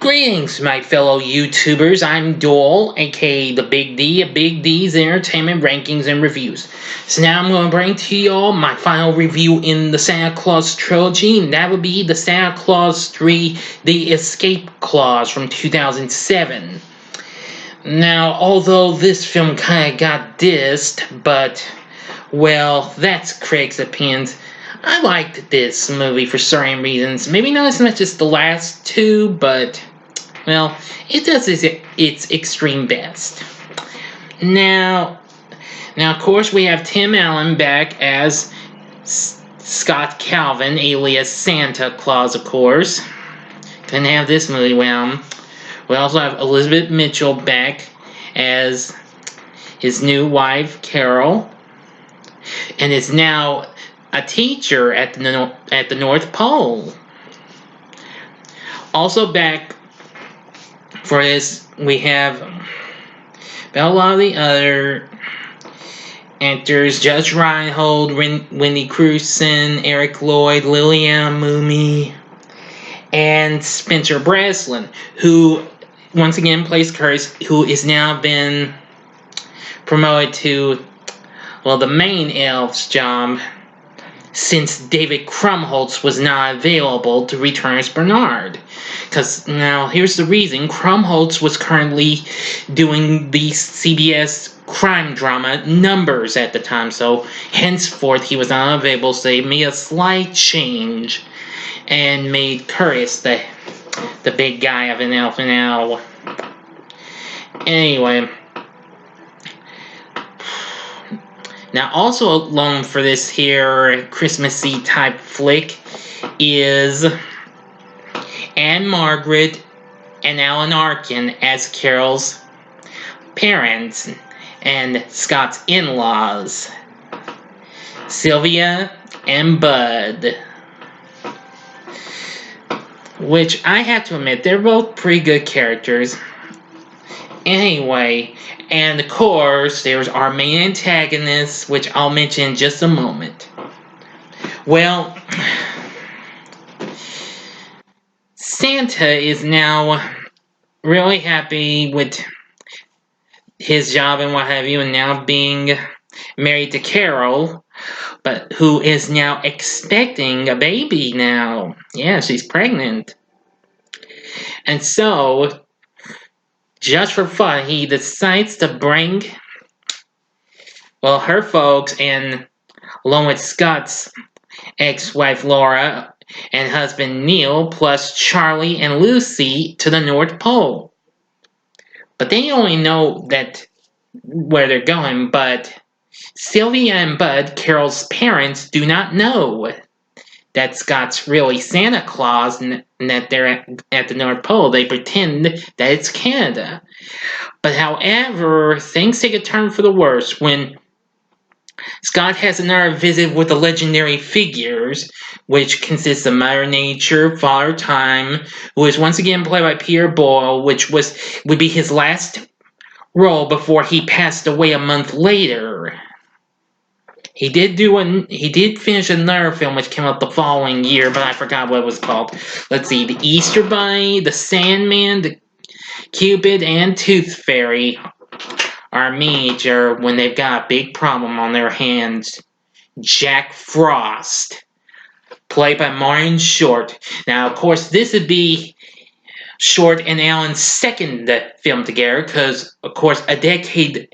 Greetings, my fellow YouTubers. I'm Doyle, aka the Big D of Big D's Entertainment Rankings and Reviews. So now I'm going to bring to y'all my final review in the Santa Claus trilogy, and that would be the Santa Claus 3 The Escape Clause from 2007. Now, although this film kind of got dissed, but, well, that's Craig's opinions. I liked this movie for certain reasons. Maybe not as much as the last two, but, well, it does its extreme best. Now, of course, we have Tim Allen back as Scott Calvin, alias Santa Claus, of course. Couldn't have this movie without him. We also have Elizabeth Mitchell back as his new wife, Carol, and is now a teacher at the North Pole. Also back for this, we have a lot of the other actors: Judge Reinhold, Wendy Crewson, Eric Lloyd, Liliana Mooney, and Spencer Breslin, who once again plays Curtis, who is now been promoted to, well, the main elf's job, since David Krumholtz was not available to return as Bernard. Because, now, here's the reason. Krumholtz was currently doing the CBS crime drama Numbers at the time, so henceforth he was unavailable, so they made a slight change and made Curtis the big guy of an elf and owl. Anyway, now, also along for this here Christmassy type flick is Anne Margaret and Alan Arkin as Carol's parents and Scott's in-laws, Sylvia and Bud. Which, I have to admit, they're both pretty good characters. Anyway, and of course, there's our main antagonist, which I'll mention in just a moment. Well, Santa is now really happy with his job and what have you, and now being married to Carol, but who is now expecting a baby now. Yeah, she's pregnant. And so, just for fun, he decides to bring, well, her folks, and along with Scott's ex-wife Laura and husband Neil, plus Charlie and Lucy, to the North Pole. But they only know that where they're going, but Sylvia and Bud, Carol's parents, do not know that Scott's really Santa Claus and that they're at the North Pole. They pretend that it's Canada. But however, things take a turn for the worse when Scott has another visit with the legendary figures, which consists of Mother Nature, Father Time, who is once again played by Peter Boyle, which would be his last role before he passed away a month later. He did finish another film which came out the following year, but I forgot what it was called. Let's see, The Easter Bunny, The Sandman, The Cupid, and Tooth Fairy are major when they've got a big problem on their hands. Jack Frost, played by Martin Short. Now, of course, this would be Short and Allen's second film together, because, of course, a decade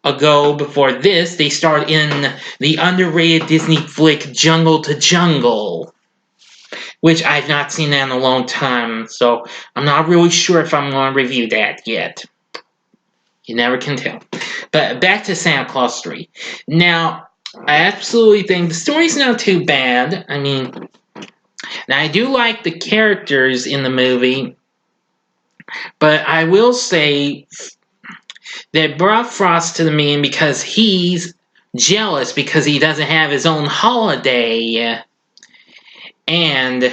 ago before this, they starred in the underrated Disney flick Jungle to Jungle, which I've not seen in a long time, so I'm not really sure if I'm going to review that yet. You never can tell. But back to Santa Claus 3. Now, I absolutely think the story's not too bad. I mean, now I do like the characters in the movie, but I will say they brought Frost to the meeting because he's jealous because he doesn't have his own holiday. And,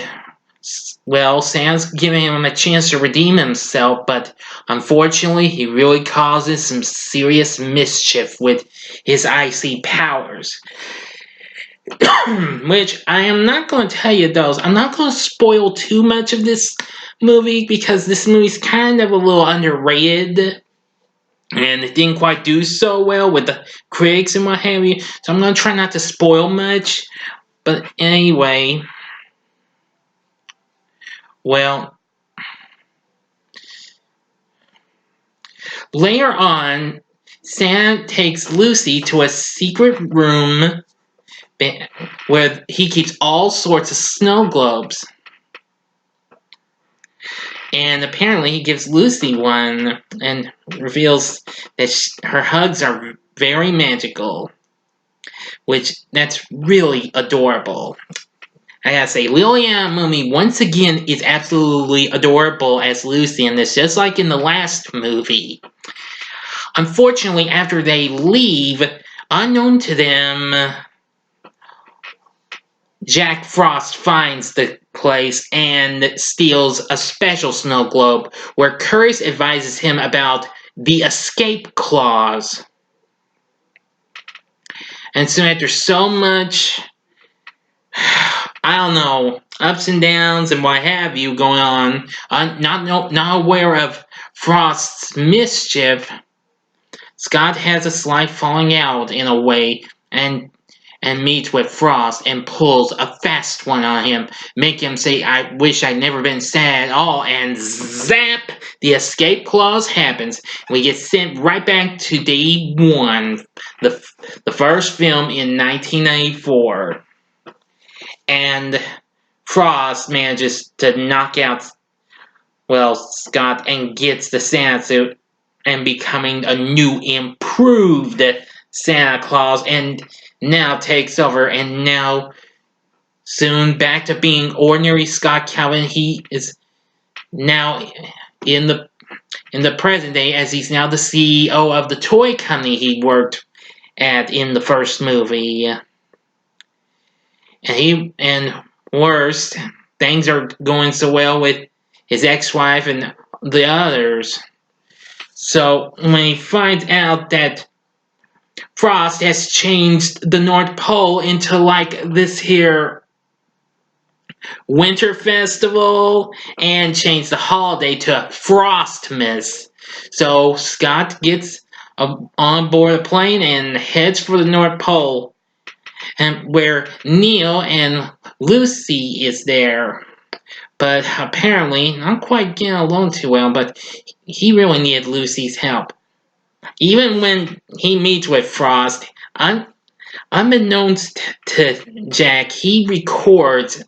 well, Santa's giving him a chance to redeem himself, but unfortunately, he really causes some serious mischief with his icy powers. which I am not going to tell you those. I'm not going to spoil too much of this movie because this movie's kind of a little underrated and it didn't quite do so well with the critics and what have you. So I'm going to try not to spoil much. But anyway, well, later on, Santa takes Lucy to a secret room where he keeps all sorts of snow globes. And apparently he gives Lucy one and reveals that her hugs are very magical, which that's really adorable. I gotta say, Liliana Mummy once again is absolutely adorable as Lucy in this, just like in the last movie. Unfortunately, after they leave, unknown to them, Jack Frost finds the place and steals a special snow globe where Curtis advises him about the escape clause. And so after so much, I don't know, ups and downs and what have you going on, not aware of Frost's mischief, Scott has a slight falling out in a way and meets with Frost and pulls a fast one on him, making him say, "I wish I'd never been sad at all," and zap! The escape clause happens. We get sent right back to day one, the first film in 1994. And Frost manages to knock out, well, Scott and gets the Santa suit and becoming a new, improved Santa Claus and now takes over and now soon back to being ordinary Scott Calvin. He is now in the present day as he's now the CEO of the toy company he worked at in the first movie. And worst, things are going so well with his ex-wife and the others. So when he finds out that Frost has changed the North Pole into like this here winter festival and changed the holiday to Frostmas. So Scott gets on board a plane and heads for the North Pole, and where Neil and Lucy is there. But apparently, not quite getting along too well, but he really needed Lucy's help. Even when he meets with Frost, unbeknownst to Jack, he records,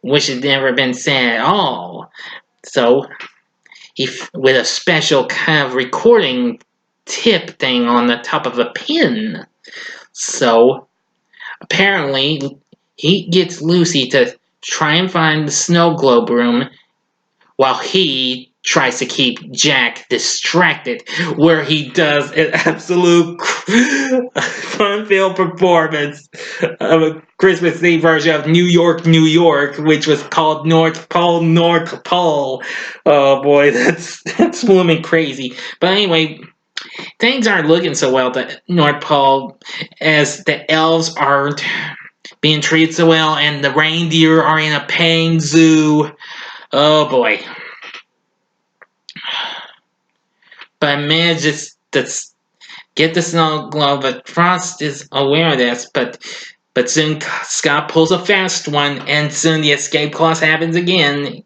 which has never been said at all. So, with a special kind of recording tip thing on the top of a pin. So, apparently, he gets Lucy to try and find the snow globe room while he tries to keep Jack distracted, where he does an absolute fun-filled performance of a Christmas Eve version of New York, New York, which was called North Pole, North Pole. Oh boy, that's blooming crazy. But anyway, things aren't looking so well at North Pole as the elves aren't being treated so well and the reindeer are in a paying zoo. Oh boy. But I managed to get the snow globe, but Frost is aware of this, but soon Scott pulls a fast one, and soon the escape clause happens again.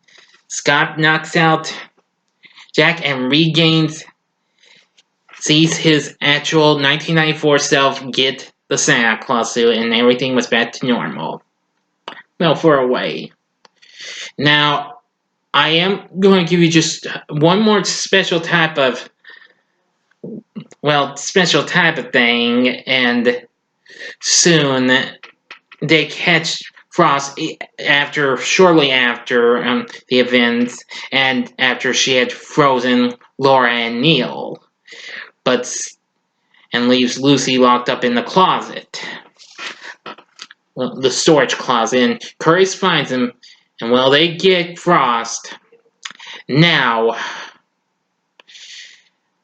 Scott knocks out Jack and sees his actual 1994 self get the Santa Claus suit, and everything was back to normal. Well, for a way. Now, I am going to give you just one more special type of thing, and soon they catch Frost shortly after the events, and after she had frozen Laura and Neil, and leaves Lucy locked up in the closet, the storage closet, and Curtis finds him, and well, they get Frost. Now,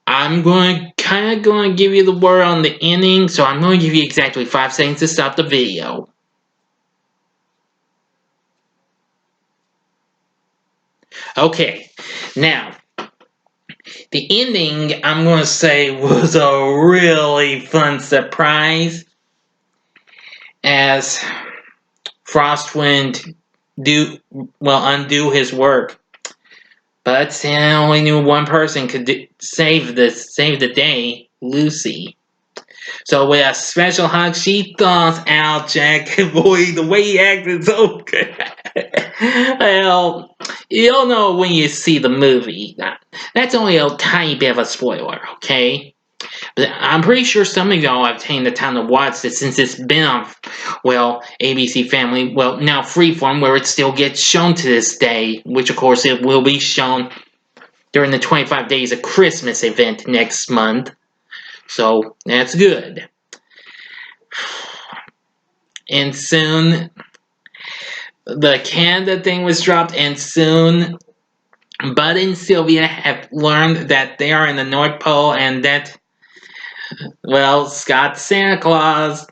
I'm going to give you the word on the ending, so I'm going to give you exactly 5 seconds to stop the video. Okay, now the ending I'm going to say was a really fun surprise as Frostwind undo his work. But I only knew one person could save the day, Lucy. So with a special hug, she thaws out Jack. Boy, the way he acted so good. Well, you'll know when you see the movie. That's only a tiny bit of a spoiler, okay? But I'm pretty sure some of y'all have taken the time to watch this since it's been on, ABC Family, now Freeform, where it still gets shown to this day, which of course it will be shown during the 25 Days of Christmas event next month. So that's good. And soon the Canada thing was dropped, and soon Bud and Sylvia have learned that they are in the North Pole and that, Scott's Santa Claus.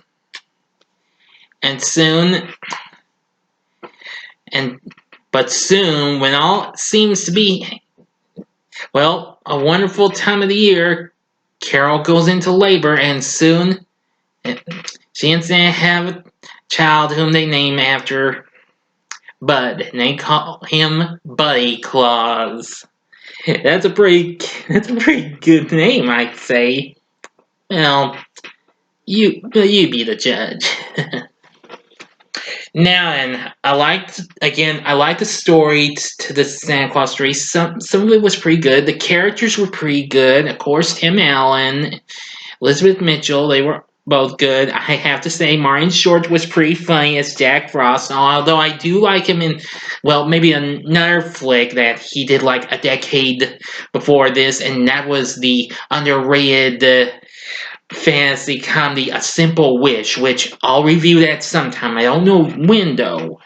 And soon, when all seems to be, a wonderful time of the year, Carol goes into labor, and soon she and Santa have a child whom they name after Bud, and they call him Buddy Claus. That's a pretty good name, I'd say. Well, you be the judge. Now, and I like the story to the Santa Claus story. Some of it was pretty good. The characters were pretty good. Of course, Tim Allen, Elizabeth Mitchell, they were both good. I have to say, Martin Short was pretty funny as Jack Frost, although I do like him in, maybe another flick that he did like a decade before this, and that was the underrated fantasy comedy A Simple Wish, which I'll review that sometime. I don't know when, though.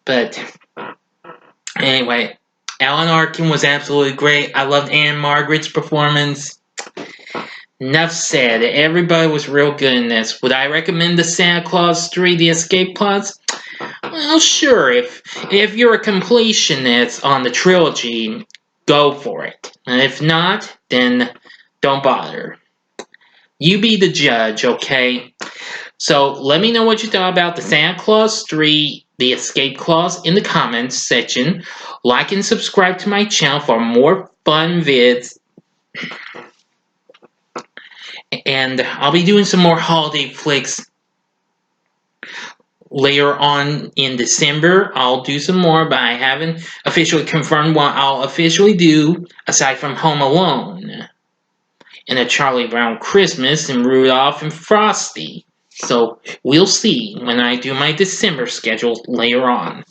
But anyway, Alan Arkin was absolutely great. I loved Anne Margaret's performance. Enough said. Everybody was real good in this. Would I recommend the Santa Claus 3: The Escape Pods? Well, sure. If you're a completionist on the trilogy, go for it. And if not, then don't bother. You be the judge, okay? So let me know what you thought about the Santa Claus 3: The Escape Clause in the comments section. Like and subscribe to my channel for more fun vids. And I'll be doing some more holiday flicks later on in December. I'll do some more, but I haven't officially confirmed what I'll officially do aside from Home Alone and A Charlie Brown Christmas and Rudolph and Frosty. So we'll see when I do my December schedule later on.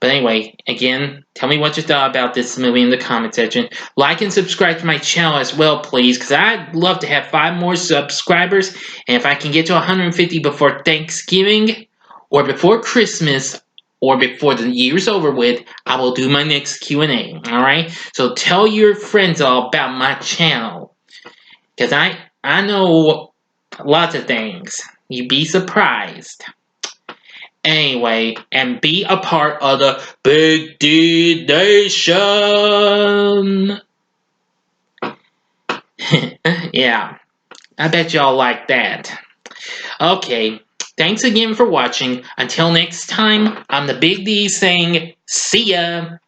But anyway, again, tell me what you thought about this movie in the comment section. Like and subscribe to my channel as well, please, because I'd love to have 5 more subscribers. And if I can get to 150 before Thanksgiving, or before Christmas, or before the year's over with, I will do my next Q&A, alright? So tell your friends all about my channel, because I know lots of things. You'd be surprised. Anyway, and be a part of the Big D Nation. Yeah, I bet y'all like that. Okay, thanks again for watching. Until next time, I'm the Big D saying, see ya.